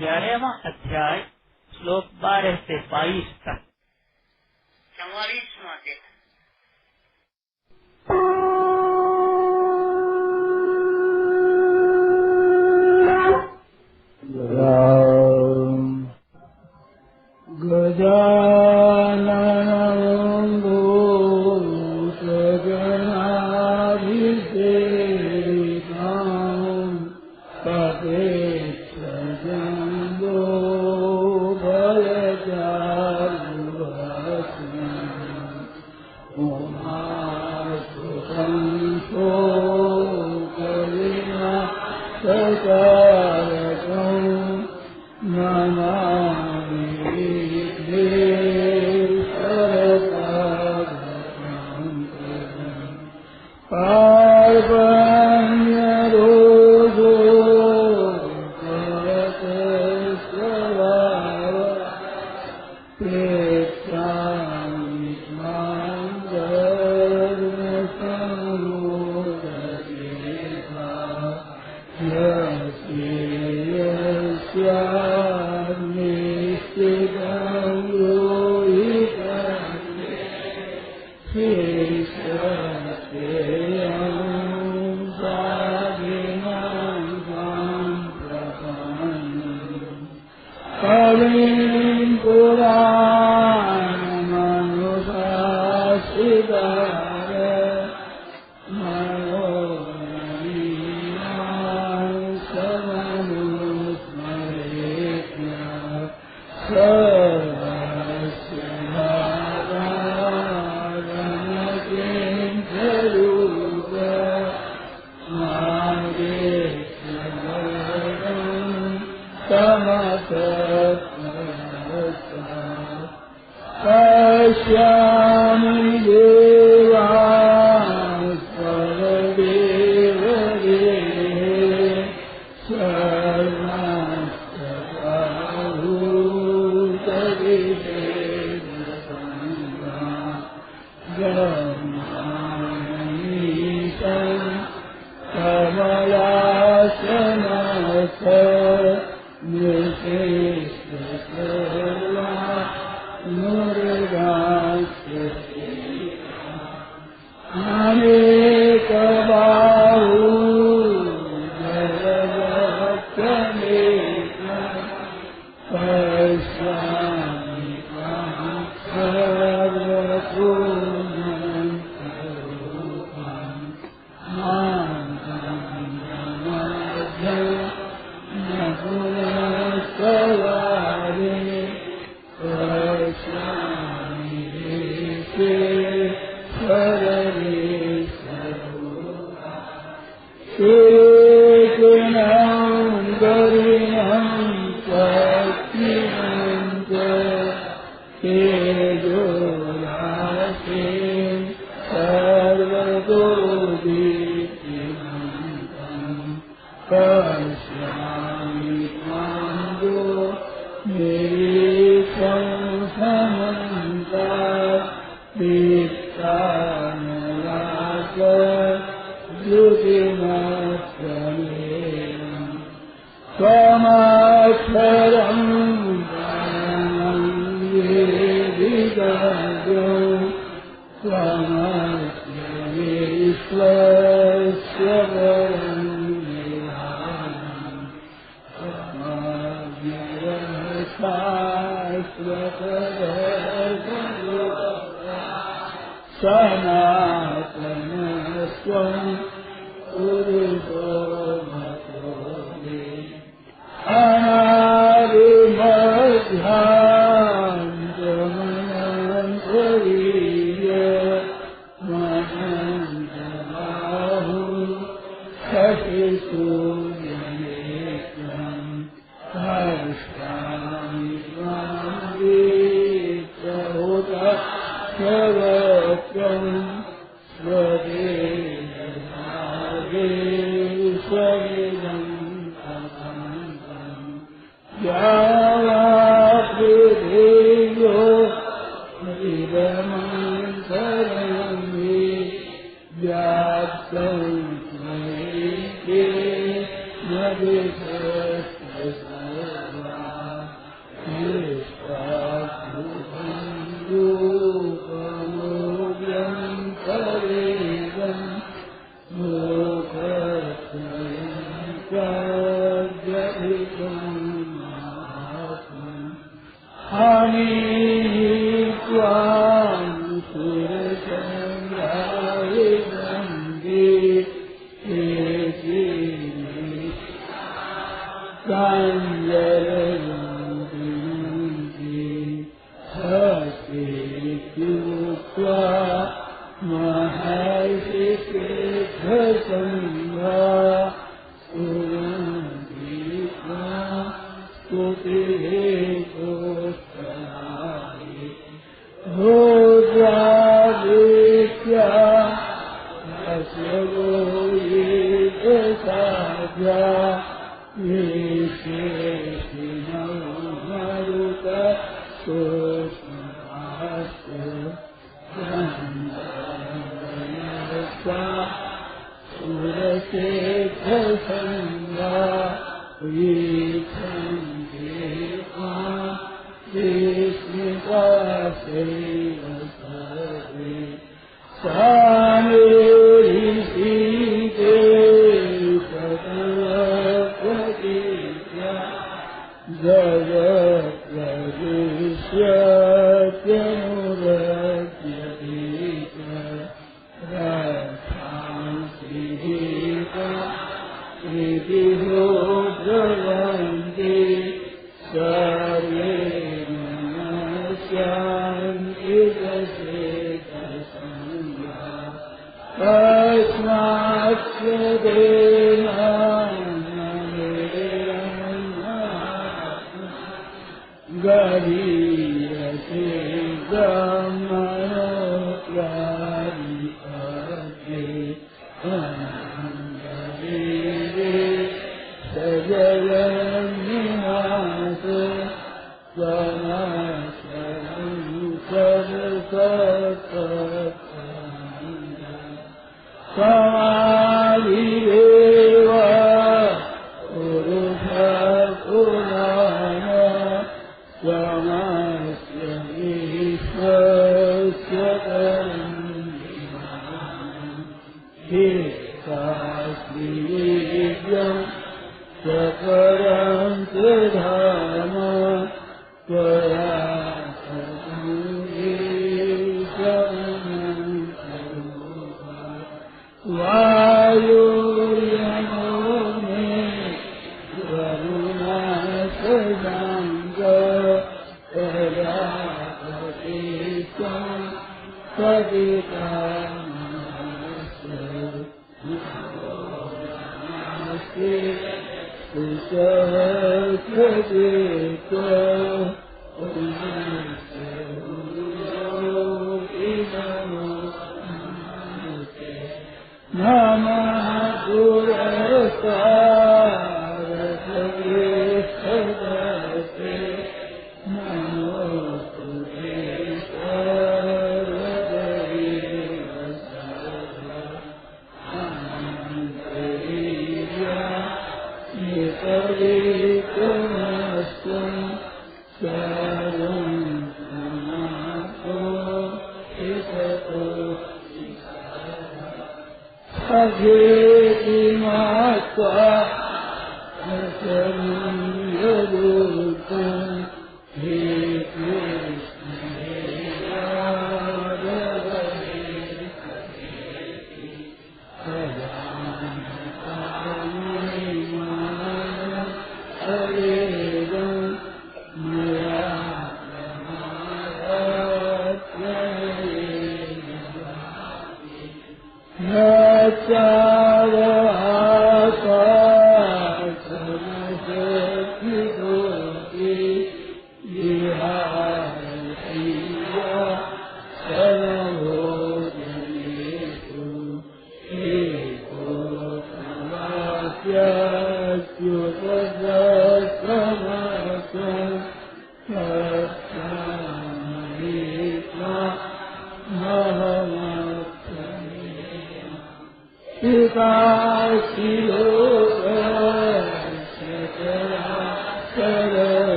11वां अध्याय श्लोक 12 से 22 तक। 44वां दिन। गजाननं भूतगणाधिसेवितं तपेक्षजम्बो भयचारुभस्मं उमासुतं शोकविनाशकारकं नमामि पार्वण्यरोगो प्रेक्षामि मां धर्मसम्मोदयेता यस्यानिश्चितं कविं पुराणमनुशासितार मनोरमीणां समनुस्मरेत्य सर्वस्य भावागमकिञ्चरूप पश्यामि देवास्वरदेवरे सर्वास्तभाभूतविषेदसङ्गीतं कमलासनस्थ निशेषसर्वा मुरुगास्य अनेकबाहु जगदक्षमेकं पश्यामि त्वां सर्वपूर्णं स्वरूपं मां सवारे पश्यामि शेखनं गरिणं सत्किमञ्च तेजोराशिं सर्वतो दीप्तिमन्तं पश्यामि त्वां निरीक्षं समन्तात् दीप्तानलाकद्युतिमत्समेनं त्वमक्षरं परमं वेदितव्यो त्वमस्य विश्वस्य परं निधानम् सनातनस्त्वं पुरुषो मतो मे अनादिमध्यान्तमनन्तवीर्य महन्तबाहु शशिसूर्यनेत्रं पश्यामि त्वां दीप्तहुतशरत्रं स्वदेशभागेश्वरिदं तमन्तं यावापृथिव्यो इदमन्तरं हि व्याप्तं त्वयि न विशेषः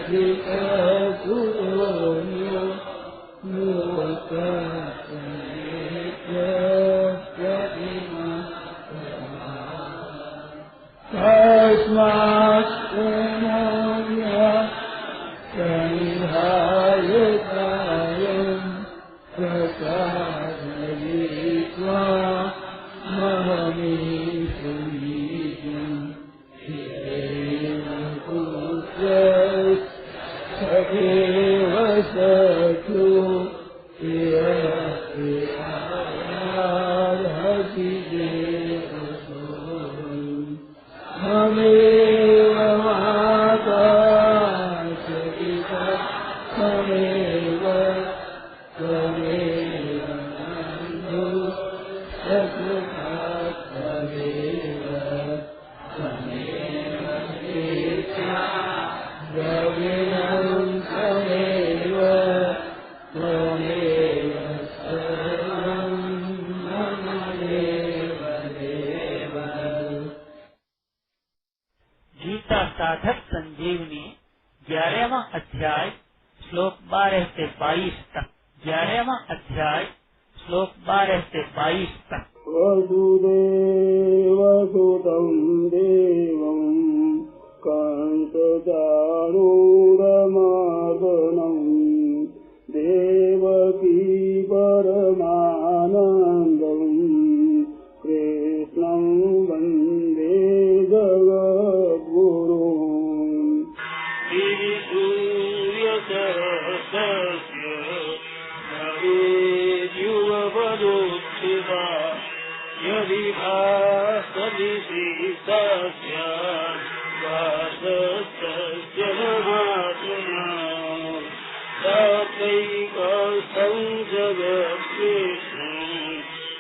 Jai गीता साधक संजीवनी 11वां अध्याय श्लोक 12 से 22 तक। 11वां अध्याय श्लोक 12 से 22 तक। वसुदेवसुतं देवं कंसचाणूरमर्दनं देवकी परमानन्दं कृष्णं वन्दे जगद्गुरुम्। सूर्यसहस्रस्य भवेद्युगपदोत्थिता यदि भासति स्यात् भासस्य महात्मना तत्रैकस्थं जगत्कृष्णं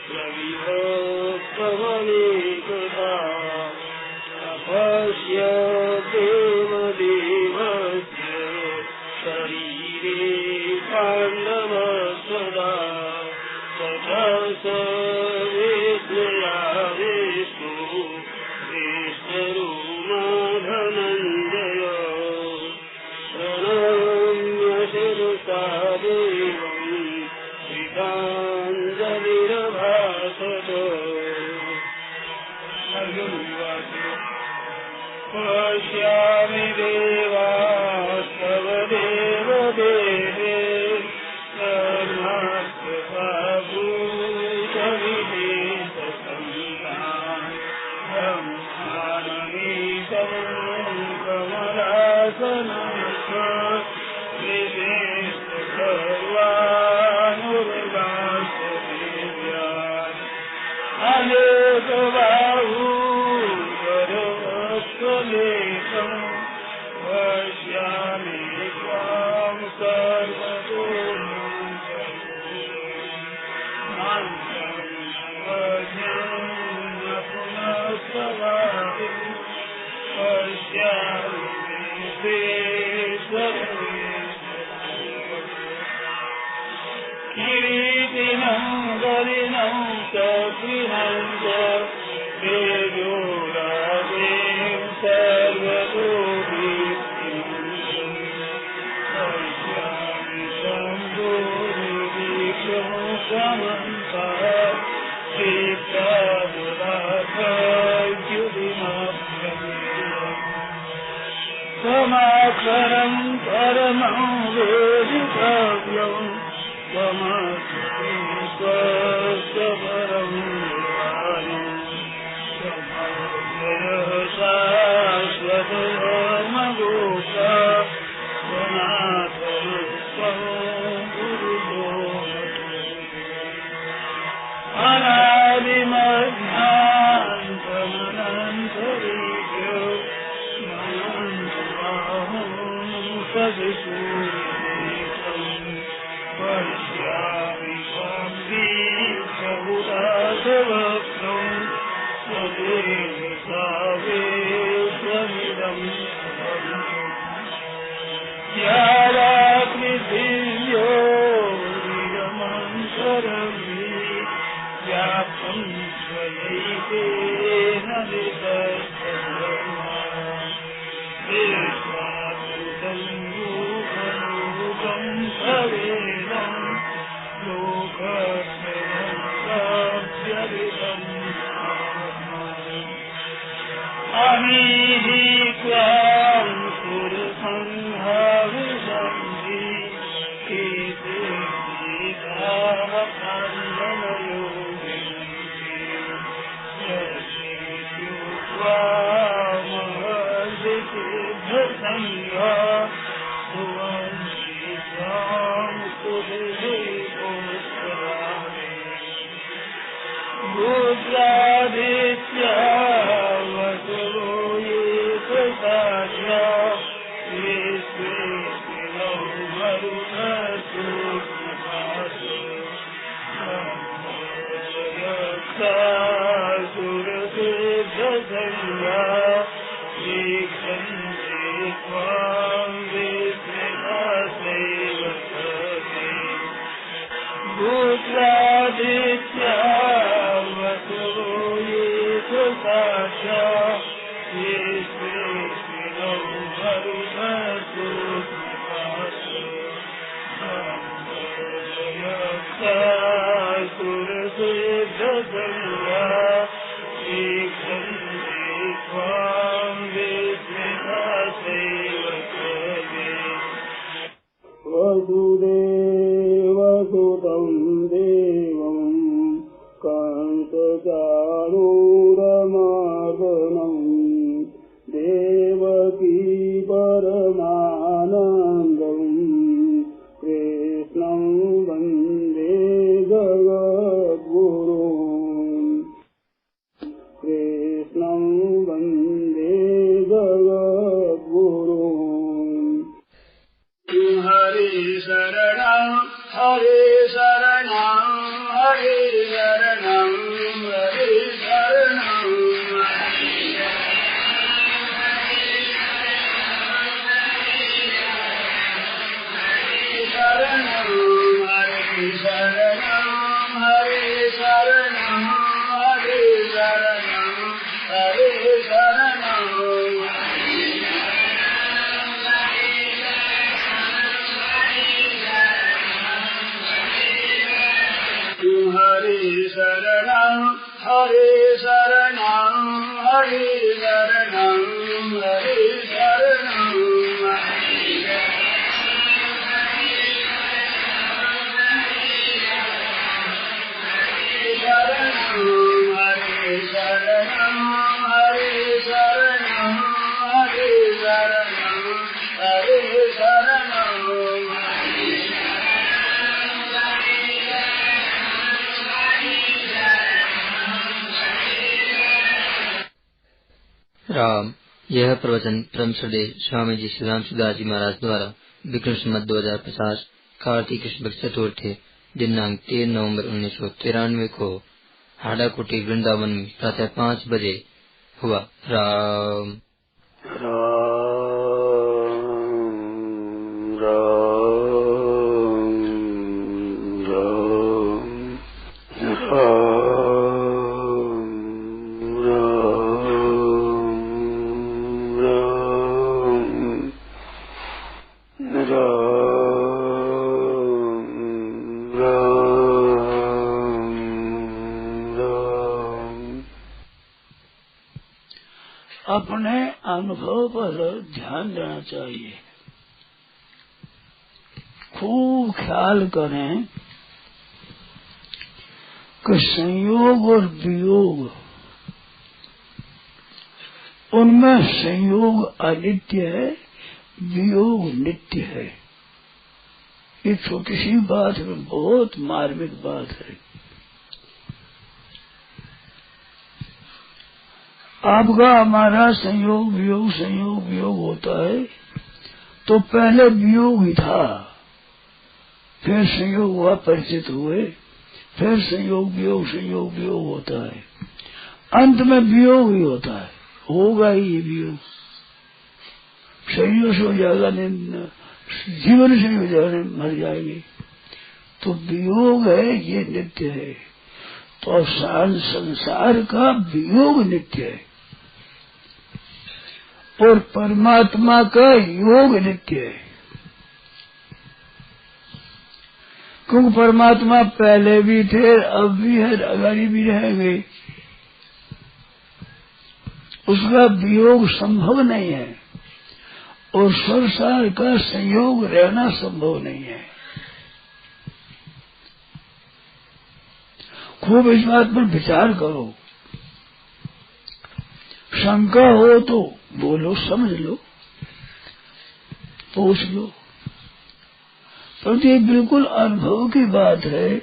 प्रविभक्तमनेकधा अपश्य देवदेवस्य शरीरे पाण्डवसदा तथा स विष्णु धनञ्जय प्रणम्य शिरसा देवं श्रीताञ्जलिरभाषत। पश्यामि देवास्तव देवदेवे किरीटिनं गलिनं च गृहं च तेजोराजें सर्वतोभिः पश्यामि शम्भोर्निरीक्षं समन्तः समाक्षरं परमं वेदितव्यं स्वस्वपरं शाश्वतमगोषा सनातनस्वं गुरुतो अनादिमध्यान्तमनन्तरीभ्यो सविशूरितं पश्यामि राम। यह प्रवचन परम श्रद्धेय स्वामी जी श्री रामसुदास जी महाराज द्वारा विक्रम संवत 2050 कार्तिक कृष्ण चतुर्थी दिनांक 13 नवंबर 1993 को हाड़ाकुटी वृंदावन में प्रातः 5 बजे हुआ। राम अपने अनुभव पर ध्यान देना चाहिए। खूब ख्याल करें कि संयोग और वियोग, उनमें संयोग अनित्य है, वियोग नित्य है। ये छोटी सी बात में बहुत मार्मिक बात है। आपका हमारा संयोग वियोग होता है, तो पहले वियोग ही था, फिर संयोग हुआ, परिचित हुए, फिर संयोग वियोग होता है, अंत में वियोग ही होता है। होगा ही ये वियोग, संयोग से हो जाएगा, जीवन से हो जाएगा, मर जाएंगे। तो वियोग है, ये नित्य है। तो संसार का वियोग नित्य है और परमात्मा का योग नित्य है। क्योंकि परमात्मा पहले भी थे, अब भी है, आगे भी रहेंगे। उसका वियोग संभव नहीं है और संसार का संयोग रहना संभव नहीं है। खूब इस बात पर विचार करो। शंका हो तो बोलो, समझ लो, पूछ लो। तो ये बिल्कुल अनुभव की बात है।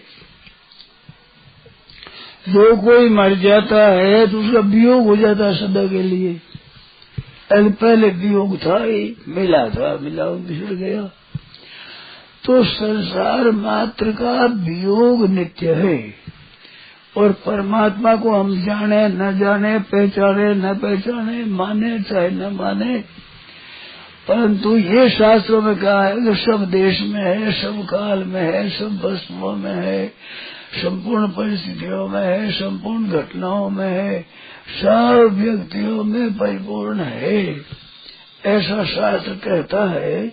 जो कोई मर जाता है तो उसका वियोग हो जाता है सदा के लिए। पहले वियोग था ही, मिला था, मिला बिछड़ गया। तो संसार मात्र का वियोग नित्य है। और परमात्मा को हम जाने न जाने, पहचाने न पहचाने, माने चाहे न माने, परंतु ये शास्त्रों में कहा है कि सब देश में है, सब काल में है, सब वस्तुओं में है, संपूर्ण परिस्थितियों में है, संपूर्ण घटनाओं में है, सब व्यक्तियों में परिपूर्ण है, ऐसा शास्त्र कहता है।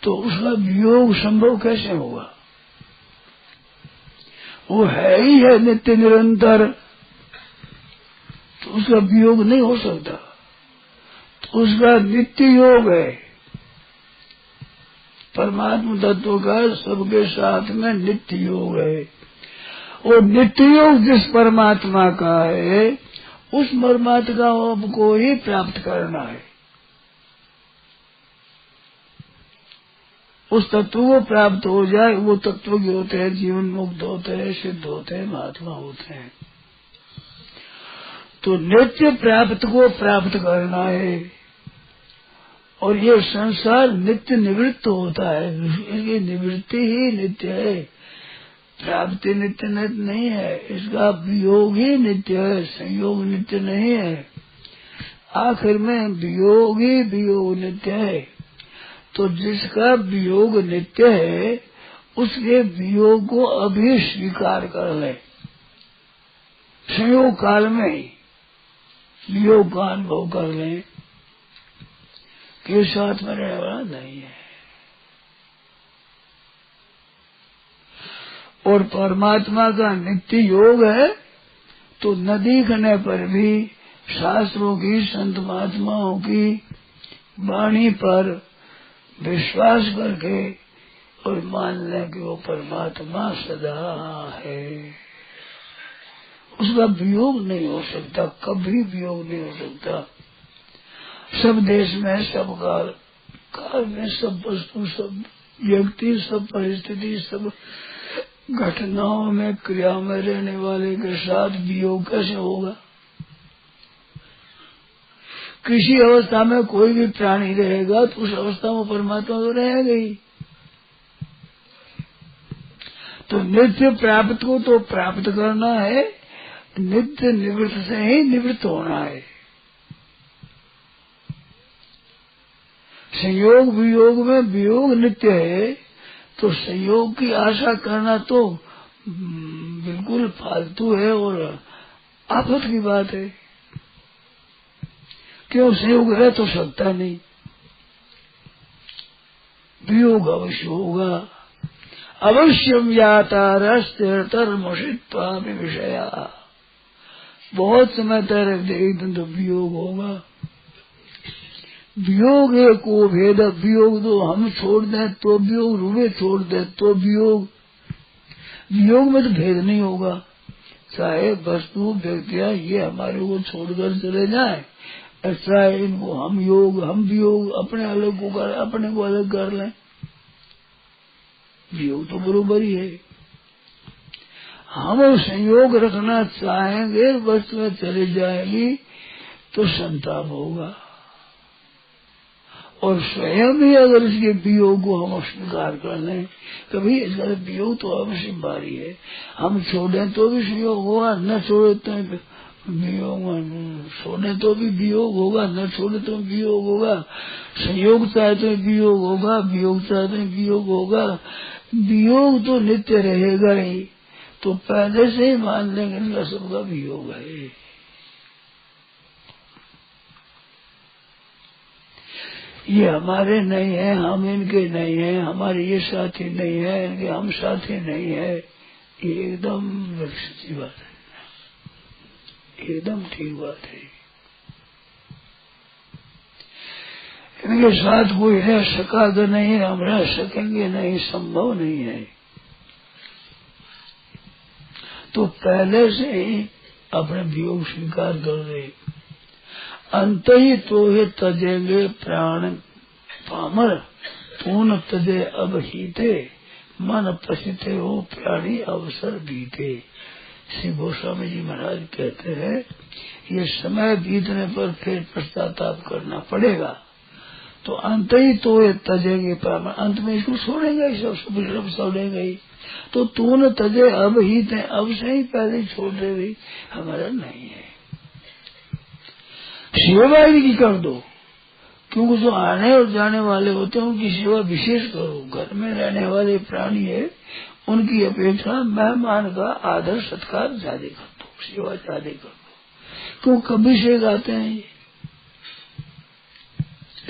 तो उसका वियोग संभव कैसे होगा? वो है ही है नित्य निरंतर, तो उसका वियोग नहीं हो सकता। तो उसका नित्य योग है। परमात्मा तत्व का सबके साथ में नित्य योग है। और नित्य योग जिस परमात्मा का है, उस परमात्मा को ही प्राप्त करना है। उस तत्व को प्राप्त हो जाए, वो तत्व के होते हैं जीवन मुक्त होते हैं, सिद्ध होते हैं, महात्मा होते हैं। तो नित्य प्राप्त को प्राप्त करना है। और ये संसार नित्य निवृत्त होता है, इसकी निवृत्ति ही नित्य है, प्राप्ति नित्य नहीं है। इसका वियोग ही नित्य है, संयोग नित्य नहीं है। आखिर में वियोग ही वियोग नित्य है। तो जिसका वियोग नित्य है, उसके वियोग को अभी स्वीकार कर ले। संयोग काल में ही वियोग का अनुभव कर ले कि साथ में रहने वाला नहीं है। और परमात्मा का नित्य योग है। तो न दिखने पर भी शास्त्रों की, संत महात्माओं की वाणी पर विश्वास करके और मान लें कि वो परमात्मा सदा है। उसका वियोग नहीं हो सकता, कभी वियोग नहीं हो सकता। सब देश में, सब काल में, सब वस्तु, सब व्यक्ति, सब परिस्थिति, सब घटनाओं में, क्रिया में रहने वाले के साथ वियोग कैसे होगा? किसी अवस्था में कोई भी प्राणी रहेगा तो उस अवस्था में परमात्मा तो रहेगा ही। तो नित्य प्राप्त को तो प्राप्त करना है, नित्य निवृत्त से ही निवृत्त होना है। संयोग वियोग में वियोग नित्य है, तो संयोग की आशा करना तो बिल्कुल फालतू है और आफत की बात है। क्यों? संयोग रह तो सकता नहीं, वियोग अवश्य होगा। अवश्यम याता रस्तिर्तर्मुषित्वा विषया। बहुत समय तक एक दिन तो वियोग होगा। वियोग को भेद, वियोग तो हम छोड़ दें तो वियोग, रूबे छोड़ दें तो वियोग। वियोग में तो भेद नहीं होगा। चाहे वस्तु व्यक्तियां ये हमारे को छोड़कर चले जाए, ऐसा है इनको हम योग, हम वियोग, अपने अलग को कर, अपने को अलग कर लें, वियोग तो बरोबर ही है। हम संयोग रखना चाहेंगे, वस्तुएं चली जाएगी तो संताप होगा। और स्वयं ही अगर इसके वियोग को हम स्वीकार कर लें, कभी इसका वियोग तो अवश्य भारी है। हम छोड़ें तो भी संयोग होगा, न छोड़े तो वियोग, छोड़े तो भी वियोग होगा, न छोड़े तो वियोग होगा। संयोग चाहे तो वियोग होगा, वियोग चाहे तो वियोग होगा। वियोग तो नित्य रहेगा ही। तो पहले से ही मान लेंगे इनका सबका वियोग है। ये हमारे नहीं है, हम इनके नहीं है, हमारे ये साथी नहीं है, इनके हम साथी नहीं है। ये एकदम सच्ची बात है, एकदम ठीक बात है। इनके साथ कोई रह सका तो नहीं, हम रह सकेंगे नहीं, संभव नहीं है। तो पहले से ही अपने वियोग स्वीकार कर दे। अंत ही तो हे तजेंगे प्राण पामर, पूर्ण तजे अब हीते, मन पसीते हो प्राणी अवसर बीते। श्री गोस्वामी जी महाराज कहते हैं, ये समय बीतने पर फिर पश्चाताप करना पड़ेगा। तो अंत ही तो ये तजेंगे, अंत में इसको छोड़ेगा ही, सब छोड़ेगा ही। तो तू न तजे अब ही ते, अब से ही पहले छोड़ दे भाई, हमारा नहीं है। सेवा इनकी कर दो, क्योंकि जो आने और जाने वाले होते हैं उनकी सेवा विशेष करो। घर में रहने वाले प्राणी है, उनकी अपेक्षा मेहमान का आदर सत्कार ज्यादा कर दो, सेवा ज्यादा कर दो, क्यों कभी से गाते हैं ये,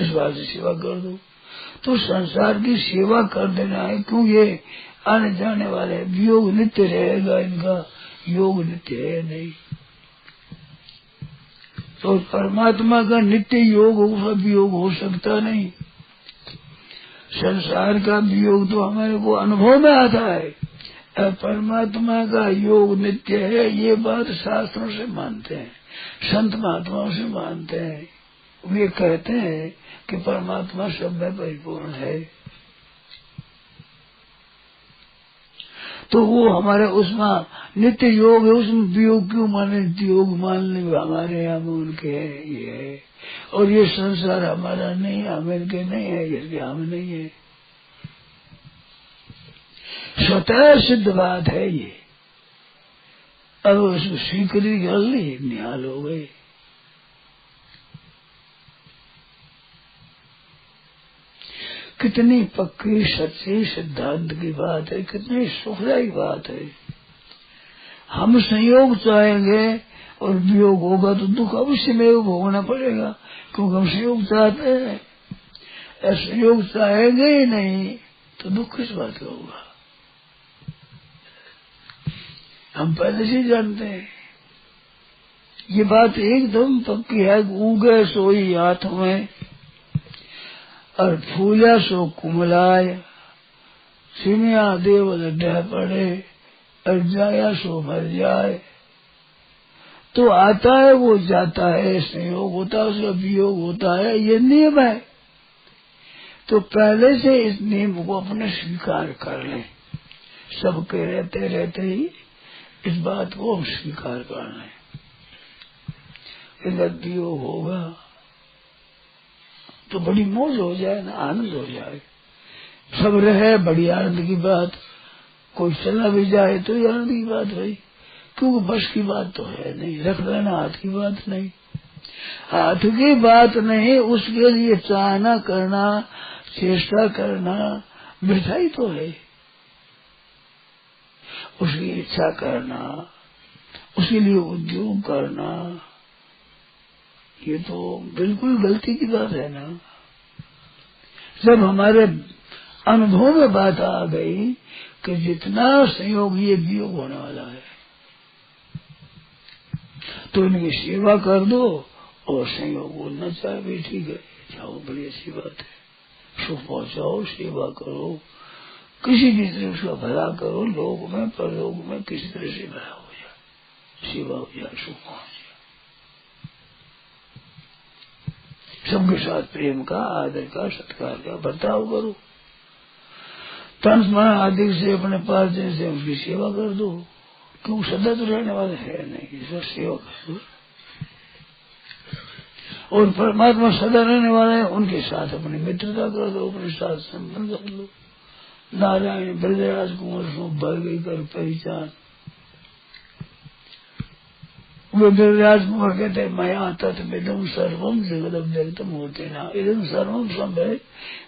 इस बात से सेवा कर दो। तो संसार की सेवा कर देना है, क्यों ये आने जाने वाले, वियोग नित्य रहेगा, इनका योग नित्य है नहीं। तो परमात्मा का नित्य योग होगा, वियोग हो सकता नहीं। संसार का वियोग तो हमारे को अनुभव में आता है, परमात्मा का योग नित्य है, ये बात शास्त्रों से मानते हैं, संत महात्माओं से मानते हैं। वे कहते हैं कि परमात्मा सब में परिपूर्ण है। तो वो हमारे उसमें नित्य योग है, उसमें वियोग क्यों माने, नित्य योग मानने हमारे यहाँ में उनके है, ये है। और ये संसार हमारा नहीं, हम इनके नहीं है, इसके हम नहीं है, स्वतः सिद्ध बात है ये। अब उसको स्वीकृति कर ली, निहाल हो गए। कितनी पक्की सच्ची सिद्धांत की बात है, कितनी सुखदायी बात है। हम संयोग चाहेंगे और वियोग होगा तो दुख अवश्य में भोगना पड़ेगा, क्योंकि हम संयोग चाहते हैं। संयोग चाहेंगे ही नहीं तो दुख किस बात का होगा, हम पहले से जानते हैं। ये बात एकदम पक्की है। उगे सोई हाथ में और फूला सो कुमलाय, सिमिया देव लड्ढा पड़े और जाया सो मर जाए। तो आता है वो जाता है, संयोग होता है उसका वियोग होता है, ये नियम है। तो पहले से इस नियम को अपने स्वीकार कर लें। सबके रहते रहते ही इस बात को हम स्वीकार करना है। इधर वियोग होगा तो बड़ी मौज हो जाए ना, आनंद हो जाए। सब रहे बड़ी आनंद की बात, कोई चला भी जाए तो ये आनंद की बात भाई, क्योंकि बस की बात तो है नहीं, रख लेना हाथ की बात नहीं, हाथ की बात नहीं। उसके लिए चाहना करना, चेष्टा करना मिठाई तो है। उसकी इच्छा करना, उसके लिए उद्योग करना, ये तो बिल्कुल गलती की बात है ना। जब हमारे अनुभव में बात आ गई कि जितना संयोग ये वियोग होने वाला है, तो इनकी सेवा कर दो, और संयोग बोलना चाहे भी ठीक है, जाओ, बड़ी अच्छी बात है। सुख पहुंचाओ, सेवा करो, किसी भी तरह उसका भला करो, लोग में परलोक में किसी तरह से भला हो जाए, सेवा हो जाए, सुख पहुंच जाए। सबके साथ प्रेम का, आदर का, सत्कार का बर्ताव करो। तन मन आदि से अपने पास से उनकी सेवा कर दो, क्यों सदा तो रहने वाले है नहीं, इसका सेवा कर दो। और परमात्मा सदा रहने वाले हैं, उनके साथ अपनी मित्रता कर दो, अपने साथ संबंध कर लो। नारायण ब्रजराज कुंवर सो भर गई कर पहचान। वे ब्रजराज कुंवर कहते मया तत्विदम सर्वम जगदम जगतम होते ना, इदम सर्वम सब है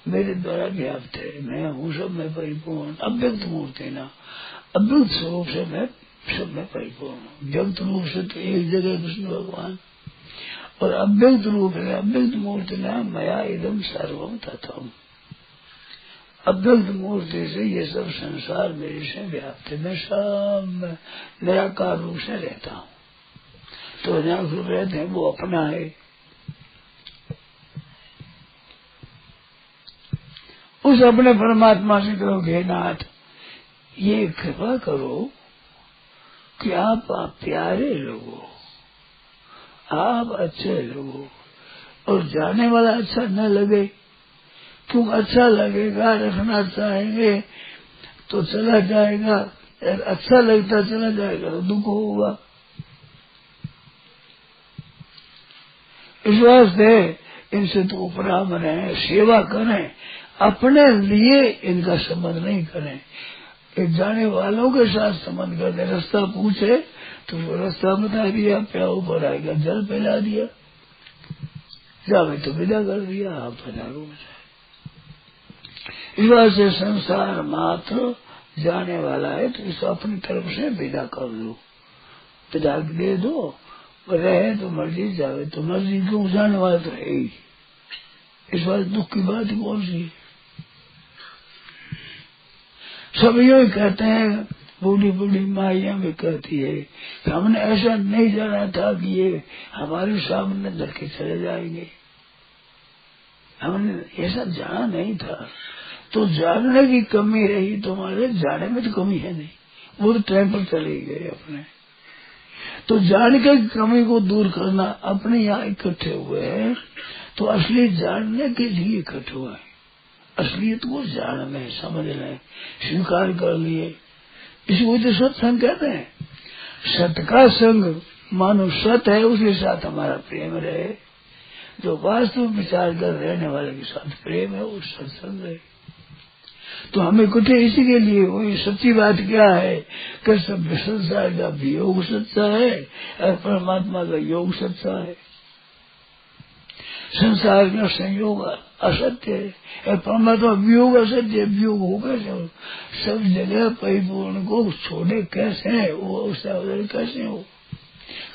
मेरे द्वारा व्याप्त है, मैं हूँ सब में परिपूर्ण। अव्यक्त मूर्ति ना, अव्यक्त स्वरूप से मैं सब में परिपूर्ण हूँ। व्यक्त रूप से तो एक जगह कृष्ण भगवान, और अव्यक्त रूप है, अव्यक्त मूर्ति ना मया इदम सर्वम तथम। अव्यक्त मूर्ति से ये सब संसार मेरे से व्याप्त है, मैं सब निराकार रूप से रहता हूँ। तो जो रहते हैं वो अपना है। उस अपने परमात्मा से कहो हे नाथ, ये कृपा करो कि आप प्यारे लोगो, आप अच्छे लोगो, और जाने वाला अच्छा न लगे, क्यों अच्छा लगेगा, रखना चाहेंगे तो चला जाएगा, अच्छा लगता चला जाएगा तो दुख होगा। इस वास्ते इनसे तो उपराम रहें, सेवा करें, अपने लिए इनका संबंध नहीं करें। एक जाने वालों के साथ संबंध करते, रास्ता पूछे तो वो रास्ता बता दिया, प्या ऊपर आएगा जल पिला दिया, जावे तो विदा कर दिया, आप पधारो। इस बात से संसार मात्र जाने वाला है तो इसको अपनी तरफ से विदा कर दो, विदा दे दो, रहे तो मर्जी, जावे तो मर्जी, क्यों जाने वाला तो है ही। इस बात दुख की बात कौन सी? सब यही कहते हैं, बूढ़ी बूढ़ी माइयां भी कहती है कि हमने ऐसा नहीं जाना था कि ये हमारे सामने धर के चले जाएंगे, हमने ऐसा जाना नहीं था। तो जानने की कमी रही तुम्हारे, जाने में तो कमी है नहीं, वो तो टाइम पर चले गए अपने। तो जान के कमी को दूर करना, अपने यहाँ इकट्ठे हुए हैं तो असली जानने के लिए इकट्ठे हुए हैं, असलियत को जान लें, समझ लें, स्वीकार कर लिए। इसको तो सत्संग कहते हैं। सत का संग मानो सत है, उसके साथ हमारा प्रेम रहे, जो वास्तव विचार कर रहने वाले के साथ प्रेम है वो सत्संग है। तो हमें कुछ इसी के लिए हुई। सच्ची बात क्या है कि सब संसार का वियोग सच्चा है और परमात्मा का योग सच्चा है। संसार का संयोग असत्य है और परमात्मा वियोग असत्य है। वियोग होगा जो सब जगह परिपूर्ण को छोड़े कैसे है, वो उसका कैसे हो,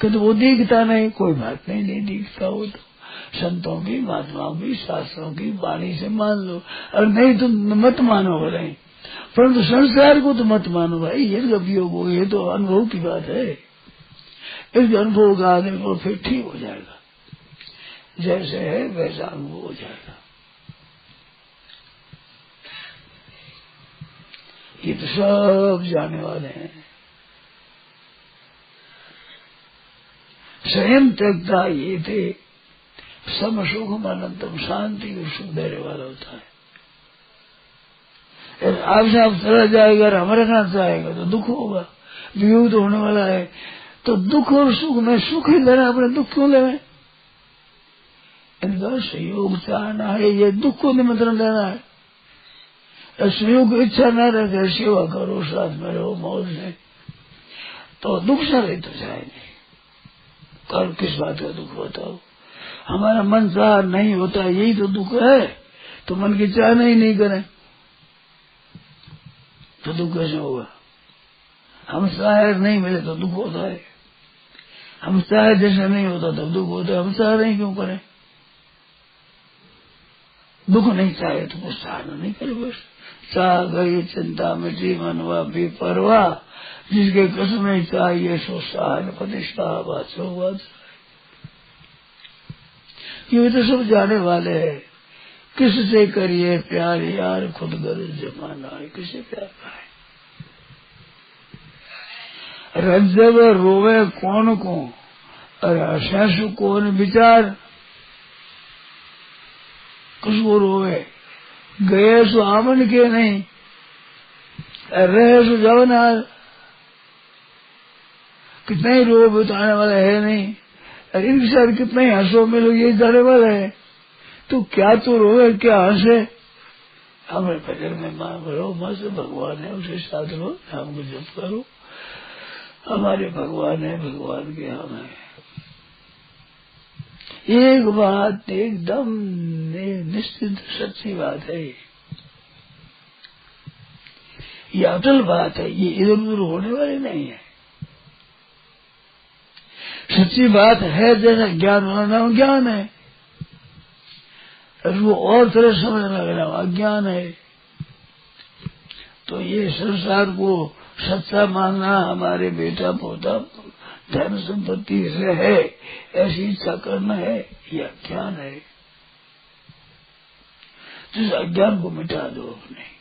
कि वो दिखता नहीं, कोई बात नहीं दिखता हो तो संतों की, महात्माओं की, शास्त्रों की वाणी से मान लो, और नहीं तो मत मानो भाई, परंतु संसार को तो मत मानो भाई। ये वियोग हो, ये तो अनुभव की बात है। इस अनुभव का आने को फिर ठीक हो जाएगा, जैसे है वैसा अनुभव हो जाएगा। ये तो सब जाने वाले हैं। स्वयं त्यक्ता ये थे सम सुखम अनंतम, शांति और सुख देने वाला होता है। आपसे आप चला जाएगा और हमारे साथ जाएगा तो दुख होगा, वियोग तो होने वाला है। तो दुख और सुख में सुख ही लेना, अपने दुख क्यों लेना? इनका सहयोग चाहना है, ये दुख को निमंत्रण देना है। सहयोग की इच्छा न रखे, सेवा करो, साथ में रहो, मौज से, तो दुख से रही तो जाएंगे। कल किस बात का दुख बताओ? हमारा मन चाह नहीं होता, यही तो दुख है। तो मन की चाह नहीं करें तो दुख कैसे होगा? हम चाहे नहीं मिले तो दुख होता है, हम चाहे जैसे नहीं होता तब दुख होता है। हम चाह नहीं क्यों करें? दुख नहीं चाहे तो कुछ चाहना नहीं करे, बस चाह गई चिंता मिटी मनवा भी परवाह, जिसके कसम नहीं चाहिए सो सहान प्रतिष्ठा बात। ये तो सब जाने वाले हैं। किससे करिए प्यार यार, खुद गर्ज जमाना है, किससे प्यार का है? रज्जब रोवे कौन को और हंसु कौन विचार, किसको रोवे? गए सो आमन के नहीं, रहे सो जवनार। कितना ही रो बताने वाला है नहीं, इनके साथ कितना ही हंसो मिलो ये जाने वाला है। तो क्या तो रोए क्या हंसे? हमें भजन में मां भरो, मस्त भगवान है, उसके साथ रो, नाम को जप करो। हमारे भगवान है, भगवान के हम है। एक बात एकदम निश्चित सच्ची बात है, ये अटल बात है, ये इधर उधर होने वाली नहीं है। सच्ची बात है, जैसा ज्ञान होना नाम ज्ञान है, और वो और तरह समझना नाम अज्ञान है। तो ये संसार को सच्चा मानना, हमारे बेटा पोता धन संपत्ति रहे ऐसी इच्छा करना है, ये अज्ञान है। तो इस अज्ञान को मिटा दो अपने।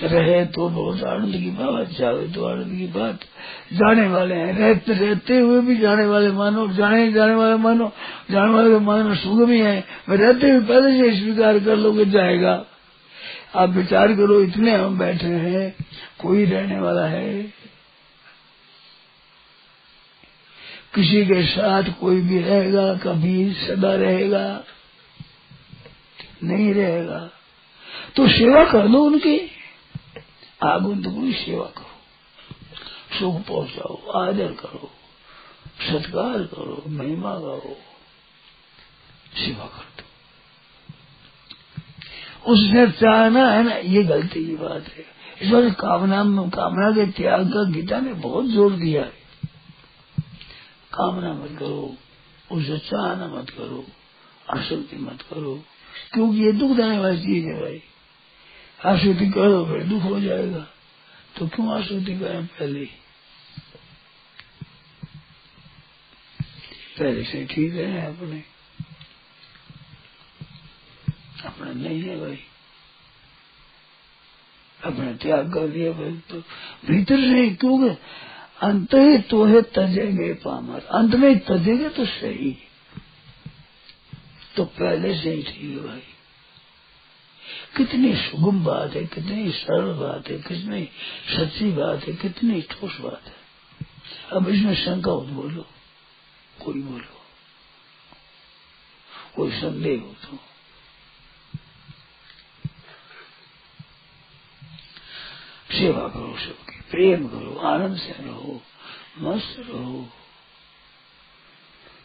रहे तो बहुत आनंद की बात, जावे तो आनंद की बात। जाने वाले हैं, रहते हुए भी जाने वाले मानो, जाने वाले मानो, जाने वाले मानो सुगमी है। मैं रहते हुए पहले से स्वीकार कर लोगे जाएगा। आप विचार करो, इतने हम बैठे हैं, कोई रहने वाला है? किसी के साथ कोई भी रहेगा? कभी सदा रहेगा? नहीं रहेगा तो सेवा कर दो उनकी, आगंतुक की सेवा करो, सुख पहुंचाओ, आदर करो, सत्कार करो, महिमा गाओ, सेवा कर दो। उसने चाहना है ना, ये गलती की बात है। इस बार कामना के त्याग का गीता ने बहुत जोर दिया है। कामना मत करो, उसे चाहना मत करो, आसक्ति मत करो, क्योंकि ये दुख देने वाली चीज है भाई। आसक्ति करो फिर दुख हो जाएगा, तो क्यों आसक्ति करें पहले से ठीक है अपने नहीं है भाई, अपने त्याग कर दिया भाई। तो भीतर से, क्योंकि अंत ही तो है तजेंगे पामर, अंत में तजेंगे तो सही, तो पहले से ही ठीक है भाई। कितनी सुगम बात है, कितनी सरल बात है, कितनी सच्ची बात है, कितनी ठोस बात है। अब इसमें शंका हो तो बोलो, कोई बोलो, कोई संदेह हो तो। सेवा करो सबकी, प्रेम करो, आनंद से रहो, मस्त रहो।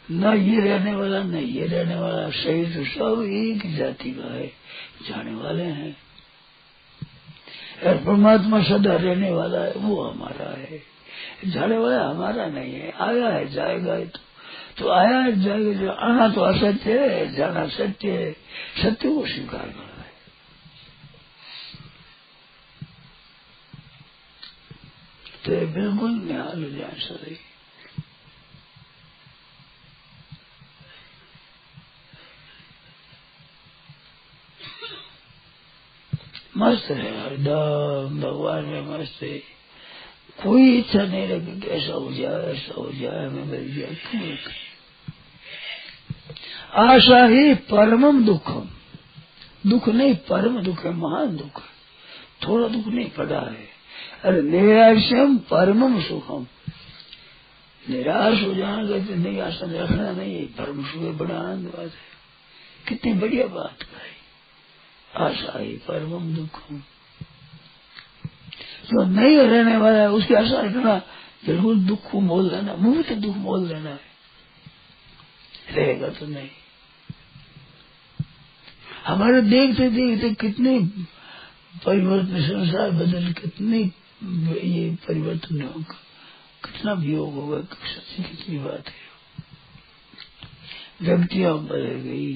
न ये रहने वाला न ये रहने वाला, शरीर तो सब एक जाति का है, जाने वाले हैं। और परमात्मा सदा रहने वाला है, वो हमारा है, जाने वाला हमारा नहीं है। आया है जाएगा, तो आया है जाएगा। जो आना तो असत्य है, जाना सत्य है, सत्य को स्वीकार करना है। तो ये बिल्कुल निहाल हो जाए सही। मस्त है हरदम भगवान में मस्त है, कोई इच्छा नहीं रखी कि ऐसा हो जाए ऐसा हो जाए, हमें मिल जाए, क्यों? आशा ही परमम दुखम, दुख नहीं परम दुख है, महान दुख है, थोड़ा दुख नहीं पड़ा है। अरे निराशम परमम सुखम, निराश हो जाना कहते नहीं, आशा रखना नहीं, परम सुख है, बड़ा आनंद बात है। कितनी बढ़िया बात भाई, आशा ही परमम दुखम। जो नहीं रहने वाला है उसकी आशा रखना, बिल्कुल दुख को मोल लेना, मुंह से दुख मोल लेना है, रहेगा तो नहीं। हमारे देखते देखते कितने परिवर्तन, संसार बदल, कितनी ये परिवर्तन होगा, कितना वियोग होगा, सच्ची कितनी बात है। व्यक्तियां बदल गई,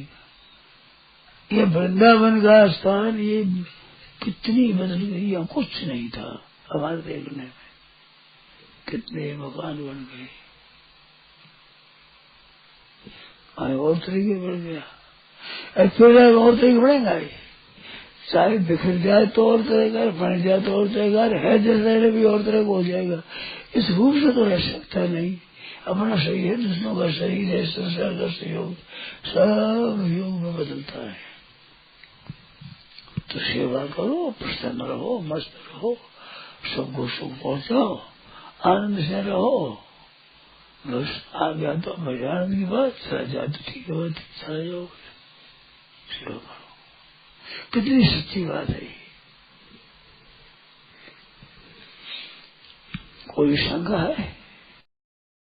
ये वृंदावन का स्थान ये कितनी बदल गई, यहाँ कुछ नहीं था। हमारे देखने में कितने मकान बन गए, और तरीके बढ़ गया, फिर और तरीके बढ़ेगा। चाहे बिखर जाए तो और तरह का, बन जाए तो और तरह का, है जैसे भी और तरह का हो जाएगा। इस रूप से तो रह सकता नहीं। अपना शरीर है, दूसरों का शरीर है, संसार का सहयोग, सब योग में बदलता है। तो सेवा करो, प्रसन्न रहो, मस्त रहो, सबको सुख पहुंचाओ, आनंद से रहो। बस आ गया तो मेरे आनंद की बात, चला जाए तो ठीक है, बात चला जाओ, सेवा करो। कितनी सच्ची बात है। कोई शंका है?